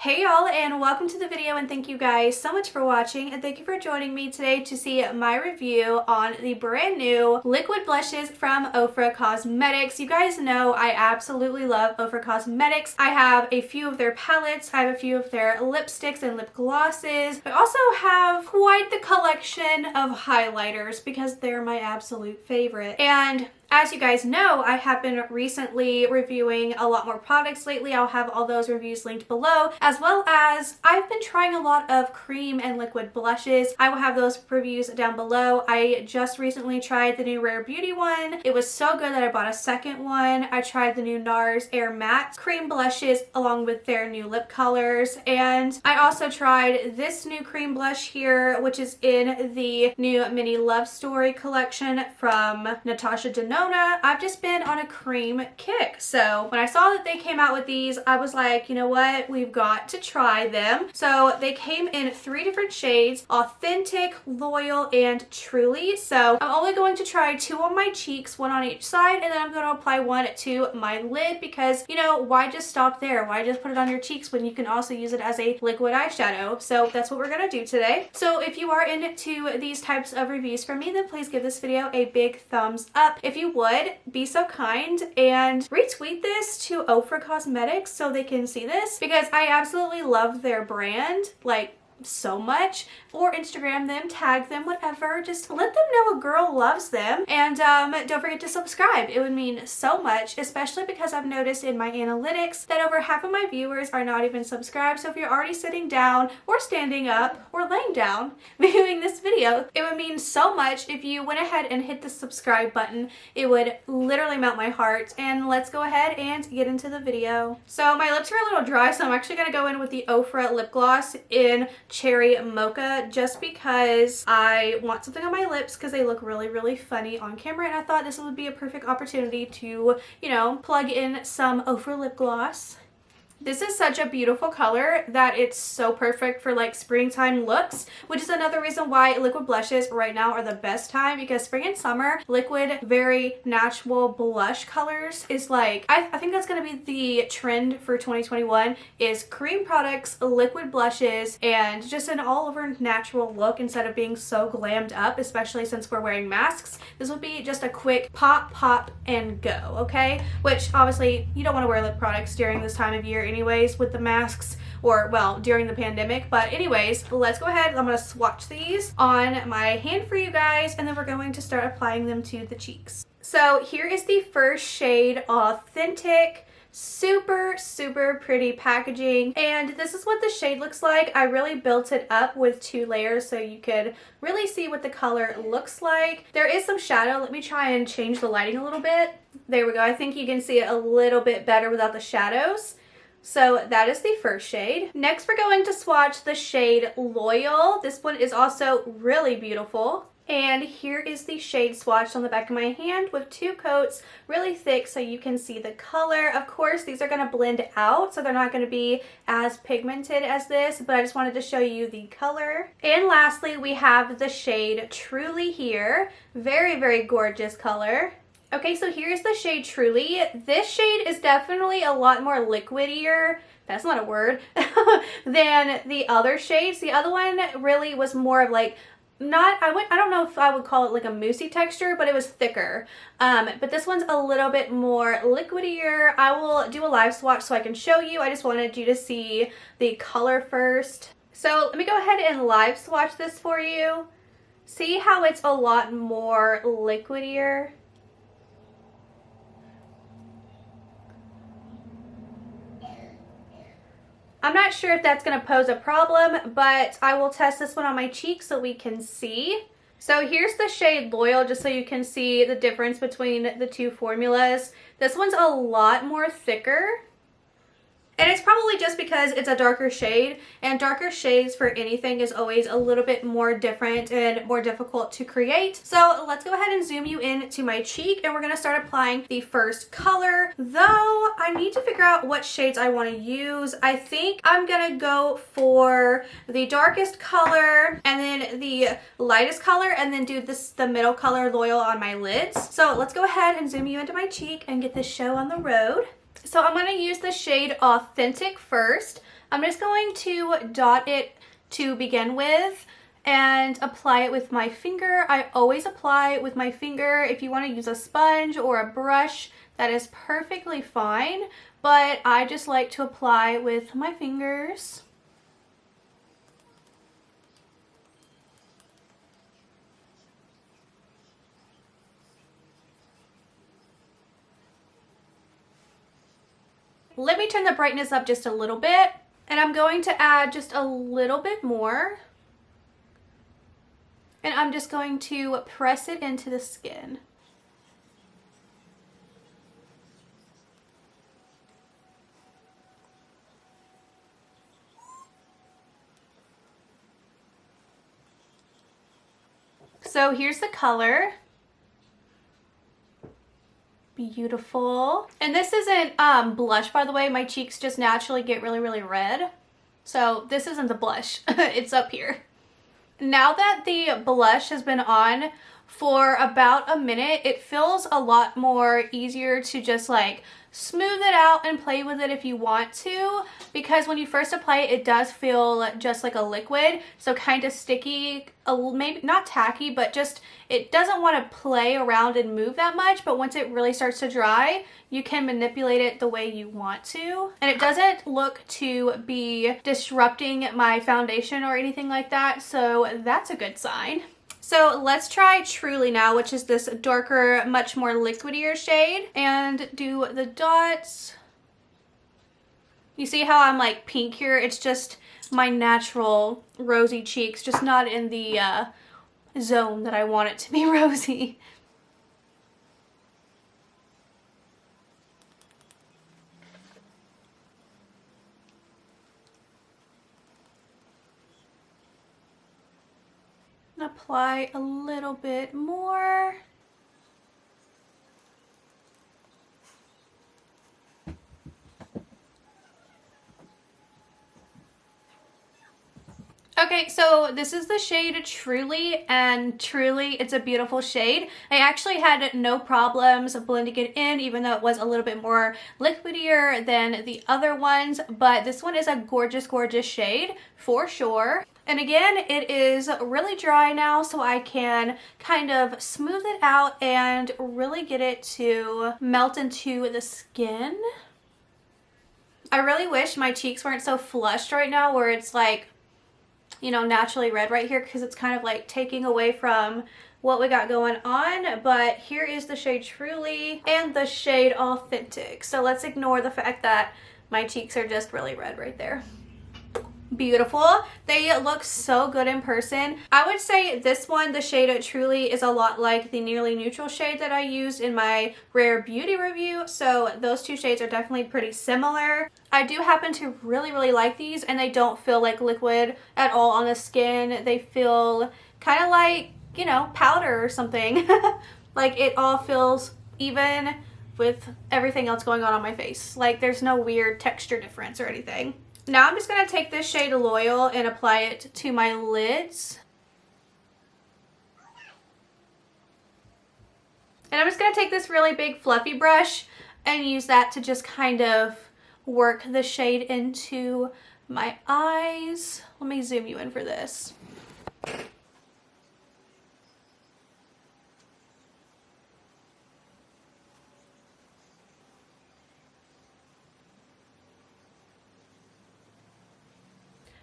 Hey y'all, and welcome to the video, and thank you guys so much for watching, and thank you for joining me today to see my review on the brand new liquid blushes from Ofra Cosmetics. You guys know I absolutely love Ofra Cosmetics. I have a few of their palettes, I have a few of their lipsticks and lip glosses. I also have quite the collection of highlighters because they're my absolute favorite. And as you guys know, I have been recently reviewing a lot more products lately. I'll have all those reviews linked below, as well as I've been trying a lot of cream and liquid blushes. I will have those reviews down below. I just recently tried the new Rare Beauty one. It was so good that I bought a second one. I tried the new NARS Air Matte cream blushes along with their new lip colors. And I also tried this new cream blush here, which is in the new Mini Love Story collection from Natasha Denona. I've just been on a cream kick. So when I saw that they came out with these, I was like, you know what? We've got to try them. So they came in 3 different shades: Authentic, Loyal, and Truly. So I'm only going to try 2 on my cheeks, 1 on each side, and then I'm going to apply 1 to my lid because, you know, why just stop there? Why just put it on your cheeks when you can also use it as a liquid eyeshadow? So that's what we're going to do today. So if you are into these types of reviews from me, then please give this video a big thumbs up. If you would, be so kind and retweet this to Ofra Cosmetics so they can see this, because I absolutely love their brand, like, so much. Or Instagram them, tag them, whatever. Just let them know a girl loves them. And don't forget to subscribe. It would mean so much, especially because I've noticed in my analytics that over half of my viewers are not even subscribed. So if you're already sitting down or standing up or laying down viewing this video, it would mean so much if you went ahead and hit the subscribe button. It would literally melt my heart. And let's go ahead and get into the video. So my lips are a little dry, so I'm actually going to go in with the Ofra lip gloss in Cherry Mocha, just because I want something on my lips because they look really, really funny on camera, and I thought this would be a perfect opportunity to, you know, plug in some Ofra lip gloss. This is such a beautiful color that it's so perfect for like springtime looks, which is another reason why liquid blushes right now are the best time, because spring and summer liquid, very natural blush colors is like, I think that's going to be the trend for 2021 is cream products, liquid blushes, and just an all over natural look instead of being so glammed up, especially since we're wearing masks. This would be just a quick pop, pop, and go, okay? Which obviously you don't want to wear lip products during this time of year anyways with the masks, or well, during the pandemic. But anyways, let's go ahead. I'm going to swatch these on my hand for you guys, and then we're going to start applying them to the cheeks. So here is the first shade, Authentic. Super, super pretty packaging, and this is what the shade looks like. I really built it up with 2 layers so you could really see what the color looks like. There is some shadow. Let me try and change the lighting a little bit. There we go. I think you can see it a little bit better without the shadows. So that is the first shade. Next, we're going to swatch the shade Loyal. This one is also really beautiful. And here is the shade swatched on the back of my hand with 2 coats, really thick so you can see the color. Of course, these are going to blend out, so they're not going to be as pigmented as this, but I just wanted to show you the color. And lastly, we have the shade Truly here. Very, very gorgeous color. Okay, so here's the shade Truly. This shade is definitely a lot more liquidier, that's not a word, than the other shades. The other one really was more of like, I don't know if I would call it like a moussey texture, but it was thicker. But this one's a little bit more liquidier. I will do a live swatch so I can show you. I just wanted you to see the color first. So let me go ahead and live swatch this for you. See how it's a lot more liquidier? I'm not sure if that's going to pose a problem, but I will test this one on my cheek so we can see. So here's the shade Loyal, just so you can see the difference between the 2 formulas. This one's a lot more thicker. And it's probably just because it's a darker shade, and darker shades for anything is always a little bit more different and more difficult to create. So let's go ahead and zoom you in to my cheek, and we're going to start applying the first color. Though I need to figure out what shades I want to use. I think I'm going to go for the darkest color and then the lightest color, and then do the middle color Loyal on my lids. So let's go ahead and zoom you into my cheek and get this show on the road. So I'm going to use the shade Authentic first. I'm just going to dot it to begin with and apply it with my finger. I always apply with my finger. If you want to use a sponge or a brush, that is perfectly fine, but I just like to apply with my fingers. Let me turn the brightness up just a little bit, and I'm going to add just a little bit more. And I'm just going to press it into the skin. So here's the color. Beautiful. And this isn't blush, by the way. My cheeks just naturally get really, really red. So this isn't the blush. It's up here. Now that the blush has been on for about a minute, it feels a lot more easier to just like smooth it out and play with it if you want to, because when you first apply it, it does feel just like a liquid, so kind of sticky, maybe not tacky, but just it doesn't want to play around and move that much. But once it really starts to dry, you can manipulate it the way you want to, and it doesn't look to be disrupting my foundation or anything like that, so that's a good sign. So let's try Truly now, which is this darker, much more liquidier shade, and do the dots. You see how I'm like pink here? It's just my natural rosy cheeks, just not in the zone that I want it to be rosy. Apply a little bit more. Okay, so this is the shade Truly, and truly it's a beautiful shade. I actually had no problems blending it in, even though it was a little bit more liquidier than the other ones, but this one is a gorgeous, gorgeous shade for sure. And again, it is really dry now, so I can kind of smooth it out and really get it to melt into the skin. I really wish my cheeks weren't so flushed right now, where it's like, you know, naturally red right here, because it's kind of like taking away from what we got going on. But here is the shade Truly and the shade Authentic. So let's ignore the fact that my cheeks are just really red right there. Beautiful. They look so good in person. I would say this one, the shade Truly, is a lot like the Nearly Neutral shade that I used in my Rare Beauty review, so those two shades are definitely pretty similar. I do happen to really, really like these, and they don't feel like liquid at all on the skin. They feel kind of like, you know, powder or something. Like it all feels even with everything else going on my face. Like there's no weird texture difference or anything. Now I'm just going to take this shade Loyal and apply it to my lids. And I'm just going to take this really big fluffy brush and use that to just kind of work the shade into my eyes. Let me zoom you in for this.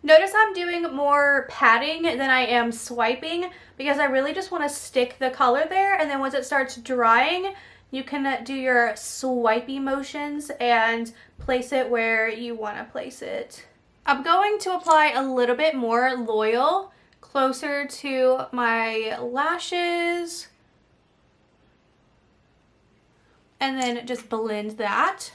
Notice I'm doing more patting than I am swiping, because I really just want to stick the color there, and then once it starts drying, you can do your swipey motions and place it where you want to place it. I'm going to apply a little bit more Loyal closer to my lashes, and then just blend that.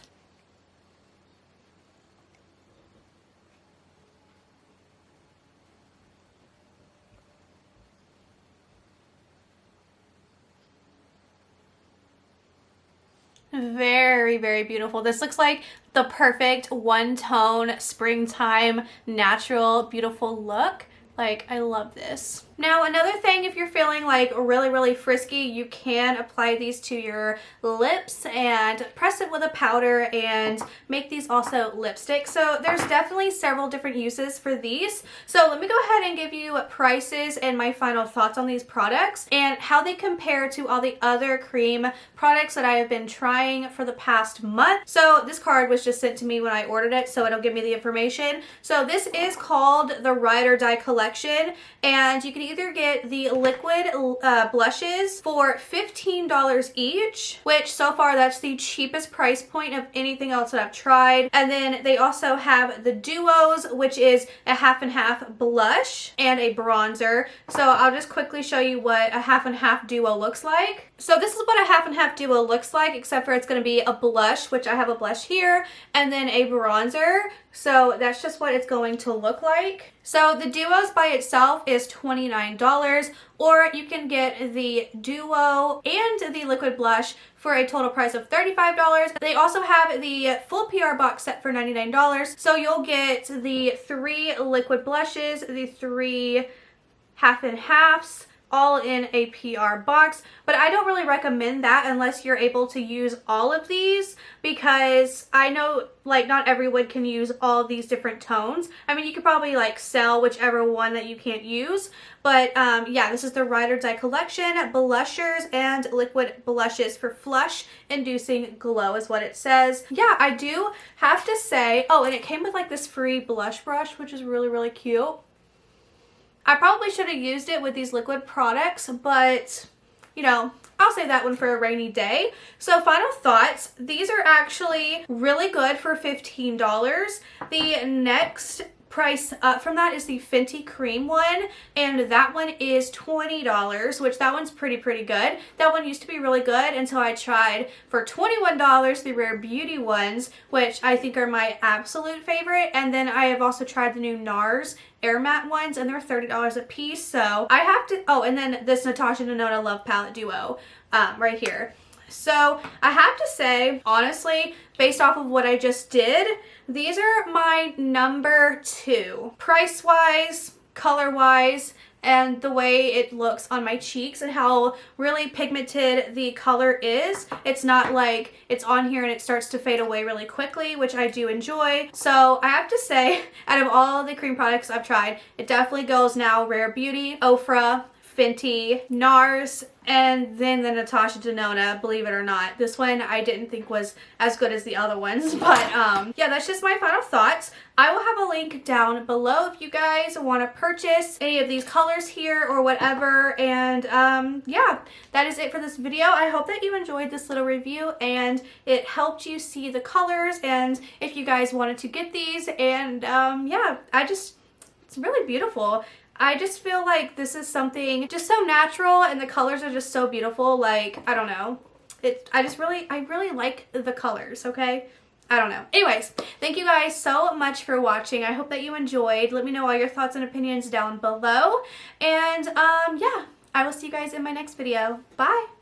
Very, very beautiful. This looks like the perfect one-tone springtime natural beautiful look. Like, I love this. Now another thing, if you're feeling like really frisky, you can apply these to your lips and press it with a powder and make these also lipstick. So there's definitely several different uses for these. So let me go ahead and give you prices and my final thoughts on these products and how they compare to all the other cream products that I have been trying for the past month. So this card was just sent to me when I ordered it, so it'll give me the information. So this is called the Ride or Die collection, and you can either get the liquid blushes for $15 each, which so far that's the cheapest price point of anything else that I've tried. And then they also have the duos, which is a half and half blush and a bronzer. So I'll just quickly show you what a half and half duo looks like. So this is what a half and half duo looks like, except for it's going to be a blush, which I have a blush here, and then a bronzer. So that's just what it's going to look like. So the duos by itself is $29, or you can get the duo and the liquid blush for a total price of $35. They also have the full PR box set for $99. So you'll get the 3 liquid blushes, the 3 half and halves, all in a PR box, but I don't really recommend that unless you're able to use all of these, because I know like not everyone can use all of these different tones. I mean, you could probably like sell whichever one that you can't use, but yeah, this is the Ride or Die collection, blushers and liquid blushes for flush inducing glow is what it says. Yeah, I do have to say, oh, and it came with like this free blush brush, which is really cute. I probably should have used it with these liquid products, but you know, I'll save that one for a rainy day. So final thoughts, these are actually really good for $15. The next price up from that is the Fenty cream one, and that one is $20, which that one's pretty good. That one used to be really good until I tried for $21 the Rare Beauty ones, which I think are my absolute favorite. And then I have also tried the new NARS Air Matte ones, and they're $30 a piece. So I have to, oh, and then this Natasha Denona Love Palette Duo right here. So I have to say, honestly, based off of what I just did, these are my number 2. Price-wise, color-wise, and the way it looks on my cheeks and how really pigmented the color is. It's not like it's on here and it starts to fade away really quickly, which I do enjoy. So I have to say, out of all the cream products I've tried, it definitely goes now Rare Beauty, Ofra, Fenty, NARS, and then the Natasha Denona. Believe it or not, this one I didn't think was as good as the other ones, but yeah, that's just my final thoughts. I will have a link down below if you guys want to purchase any of these colors here or whatever. And yeah, that is it for this video. I hope that you enjoyed this little review and it helped you see the colors, and if you guys wanted to get these. And yeah, it's really beautiful. I just feel like this is something just so natural, and the colors are just so beautiful. Like, I don't know. I really like the colors, okay? I don't know. Anyways, thank you guys so much for watching. I hope that you enjoyed. Let me know all your thoughts and opinions down below. And yeah, I will see you guys in my next video. Bye!